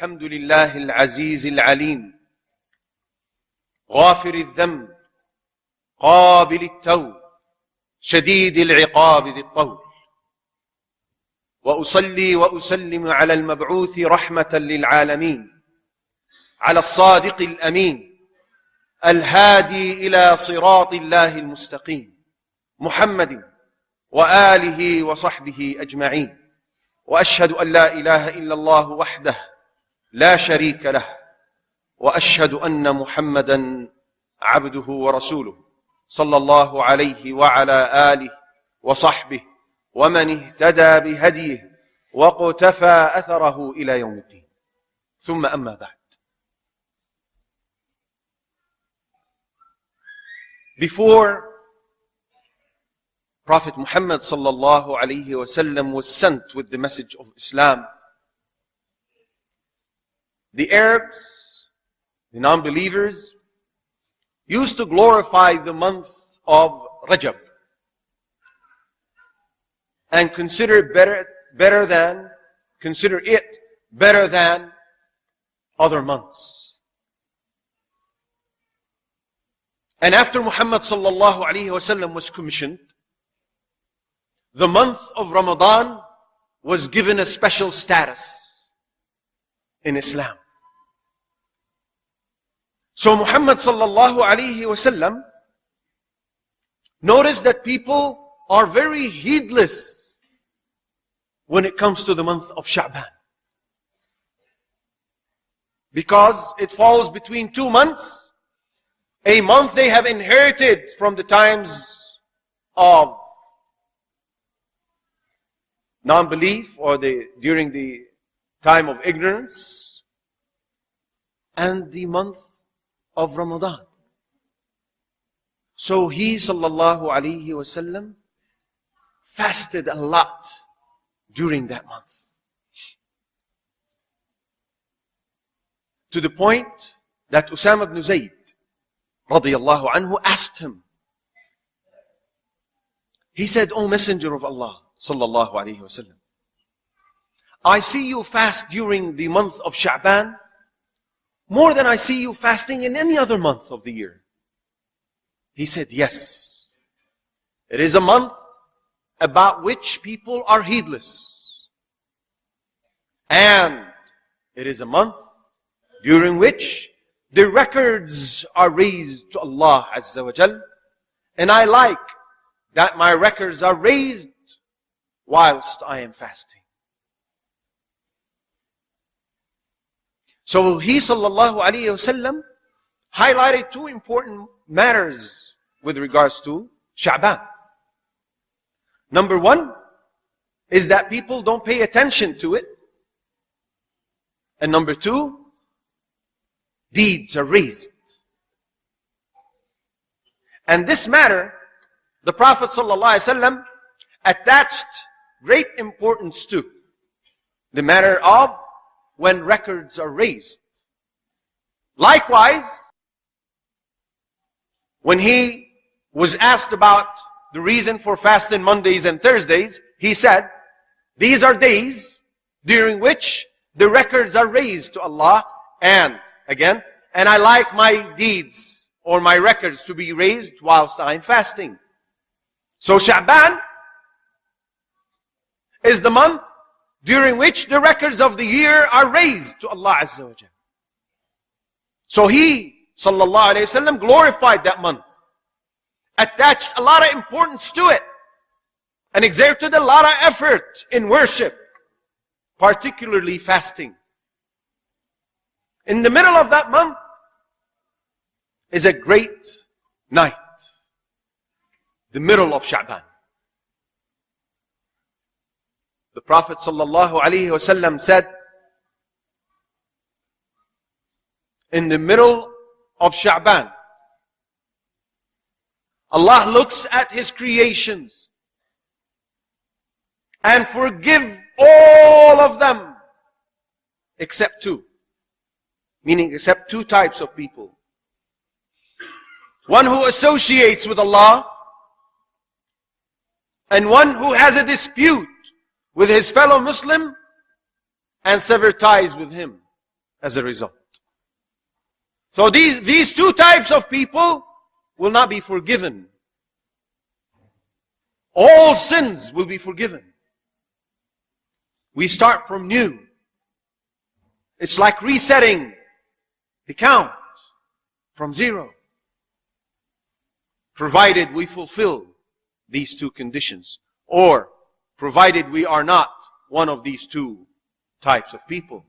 الحمد لله العزيز العليم غافر الذنب قابل التوب شديد العقاب ذي الطول وأصلي وأسلم على المبعوث رحمة للعالمين على الصادق الأمين الهادي إلى صراط الله المستقيم محمد وآله وصحبه أجمعين وأشهد أن لا إله إلا الله وحده لا شريك له وأشهد أن محمدا عبده ورسوله صلى الله عليه وعلى آله وصحبه ومن اهتدى بهديه واقتفى أثره إلى يوم الدين ثم أما بعد. Before Prophet Muhammad sallallahu alaihi wasallam was sent with the message of Islam, the Arabs, the non-believers, used to glorify the month of Rajab and consider it better than other months. And after Muhammad sallallahu alaihi wasallam was commissioned, the month of Ramadan was given a special status in Islam. So Muhammad sallallahu alaihi wasallam noticed that people are very heedless when it comes to the month of Shabaan, because it falls between two months, a month they have inherited from the times of non-belief or during the time of ignorance, and the month of Ramadan. So he sallallahu alaihi wasallam fasted a lot during that month, to the point that Usama ibn Zayd radiyallahu anhu asked him. He said, "O Messenger of Allah sallallahu alaihi wasallam, I see you fast during the month of Shabaan more than I see you fasting in any other month of the year." He said, "Yes, it is a month about which people are heedless, and it is a month during which the records are raised to Allah Azza wa Jal, and I like that my records are raised whilst I am fasting." So he sallallahu alayhi wasallam highlighted two important matters with regards to Sha'ban. Number one is that people don't pay attention to it. And number two, deeds are raised. And this matter, the Prophet sallallahu alaihi wasallam attached great importance to the matter of when records are raised. Likewise, when he was asked about the reason for fasting Mondays and Thursdays, he said, these are days during which the records are raised to Allah, and again, and I like my deeds or my records to be raised whilst I'm fasting. So Sha'ban is the month during which the records of the year are raised to Allah Azza wa Jal. So he, sallallahu alayhi wasallam, glorified that month, attached a lot of importance to it, and exerted a lot of effort in worship, particularly fasting. In the middle of that month is a great night, the middle of Sha'ban. The Prophet sallallahu alaihi wasallam said, in the middle of Sha'ban, Allah looks at His creations and forgive all of them except two. Meaning except two types of people. One who associates with Allah, and one who has a dispute with his fellow Muslim and sever ties with him. as a result. So these two types of people will not be forgiven. All sins will be forgiven. We start from new. It's like resetting the count from zero, provided we fulfill these two conditions, or provided we are not one of these two types of people.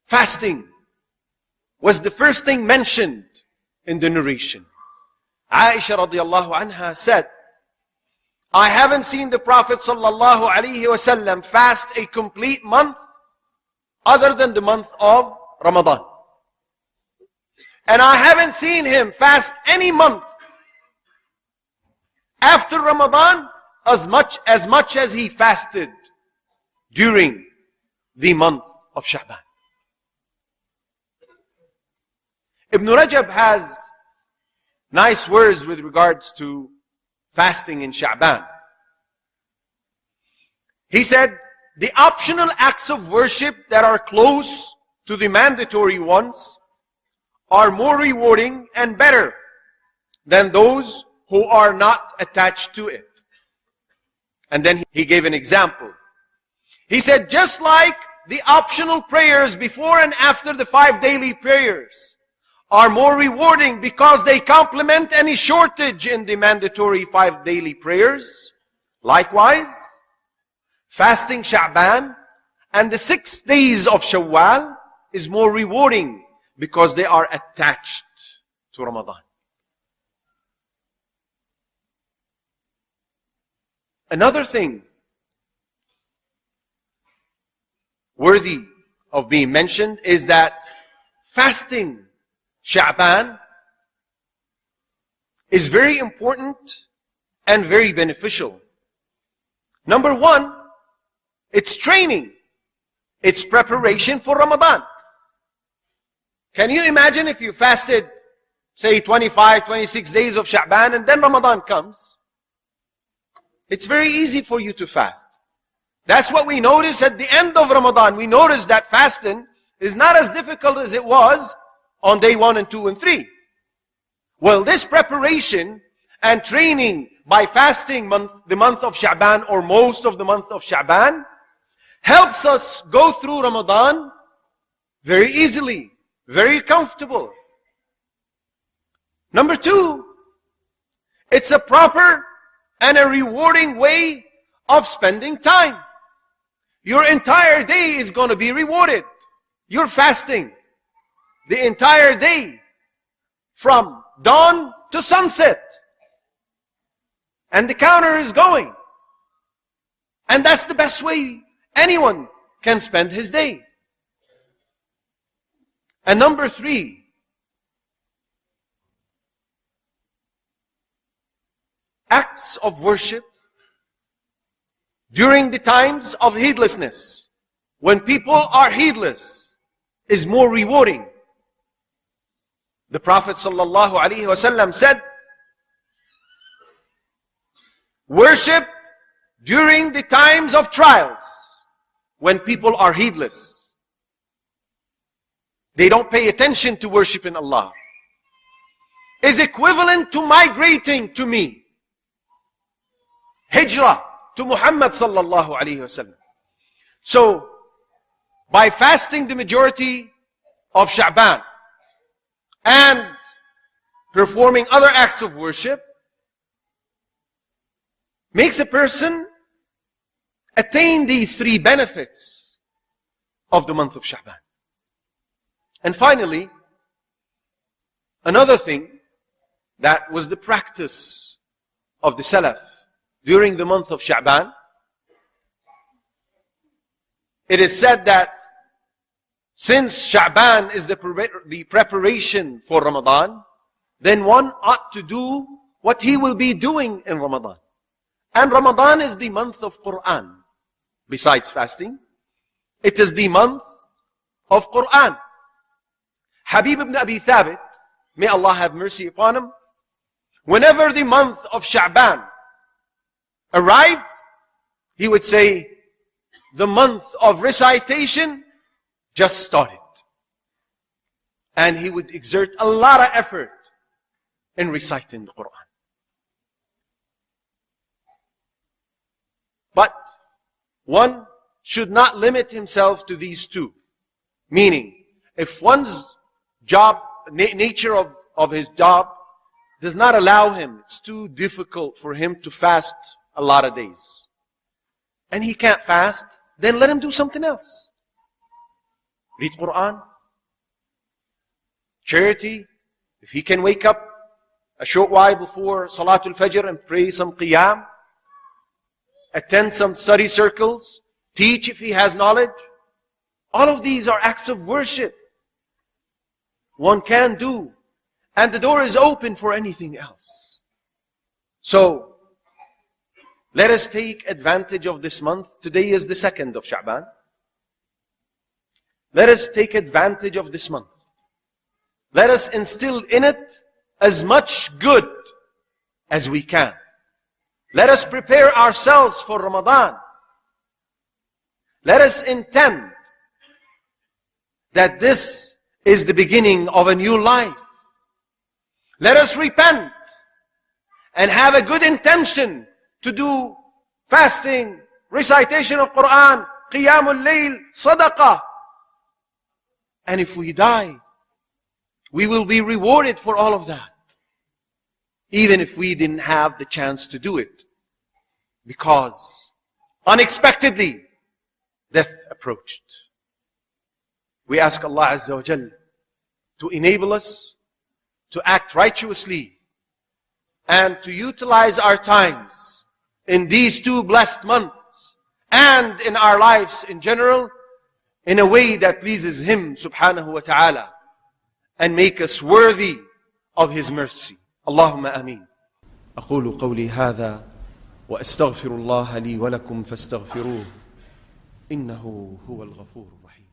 Fasting was the first thing mentioned in the narration. Aisha radiallahu anha said, I haven't seen the Prophet sallallahu alaihi wasallam fast a complete month other than the month of Ramadan. And I haven't seen him fast any month after Ramadan as much as he fasted during the month of Shabaan. Ibn Rajab has nice words with regards to fasting in Shabaan. He said, the optional acts of worship that are close to the mandatory ones are more rewarding and better than those who are not attached to it. And then he gave an example. He said, just like the optional prayers before and after the 5 daily prayers are more rewarding because they complement any shortage in the mandatory 5 daily prayers, likewise, fasting Sha'ban and the 6 days of Shawwal is more rewarding because they are attached to Ramadan. Another thing worthy of being mentioned is that fasting Sha'ban is very important and very beneficial. Number one, it's training. It's preparation for Ramadan. Can you imagine if you fasted, say 25, 26 days of Sha'ban and then Ramadan comes? It's very easy for you to fast. That's what we notice at the end of Ramadan. We notice that fasting is not as difficult as it was on day 1 and 2 and 3. Well, this preparation and training by fasting the month of Sha'ban or most of the month of Sha'ban helps us go through Ramadan very easily, very comfortable. Number two, it's a proper and a rewarding way of spending time. Your entire day is going to be rewarded. You're fasting the entire day from dawn to sunset. And the counter is going. And that's the best way anyone can spend his day. And number three, acts of worship during the times of heedlessness, when people are heedless, is more rewarding. The Prophet ﷺ said, worship during the times of trials, when people are heedless. They don't pay attention to worshiping Allah, is equivalent to migrating to me. Hijrah to Muhammad sallallahu alaihi wasallam. So, by fasting the majority of Sha'ban and performing other acts of worship, makes a person attain these three benefits of the month of Sha'ban. And finally, another thing that was the practice of the Salaf during the month of Sha'ban, it is said that since Sha'ban is the preparation for Ramadan, then one ought to do what he will be doing in Ramadan. And Ramadan is the month of Quran. Besides fasting, it is the month of Quran. Habib ibn Abi Thabit, may Allah have mercy upon him, whenever the month of Sha'ban arrived, he would say, the month of recitation just started. And he would exert a lot of effort in reciting the Quran. But one should not limit himself to these two. Meaning, if one's job, nature of his job does not allow him, it's too difficult for him to fast a lot of days, and he can't fast, then let him do something else. Read Quran, charity. If he can wake up a short while before Salatul Fajr and pray some Qiyam, attend some study circles, teach if he has knowledge. All of these are acts of worship one can do, and the door is open for anything else. So, let us take advantage of this month. Today is the 2nd of Shabaan. Let us take advantage of this month. Let us instill in it as much good as we can. Let us prepare ourselves for Ramadan. Let us intend that this is the beginning of a new life. Let us repent and have a good intention to do fasting, recitation of Quran, Qiyamul Layl, Sadaqah. And if we die, we will be rewarded for all of that, even if we didn't have the chance to do it, because unexpectedly death approached. We ask Allah Azza wa Jal to enable us to act righteously and to utilize our times in these 2 blessed months and in our lives in general in a way that pleases Him subhanahu wa ta'ala and make us worthy of His mercy. Allahumma ameen. أقول قولي هذا وأستغفر الله لي ولكم فاستغفروه إنه هو الغفور الرحيم.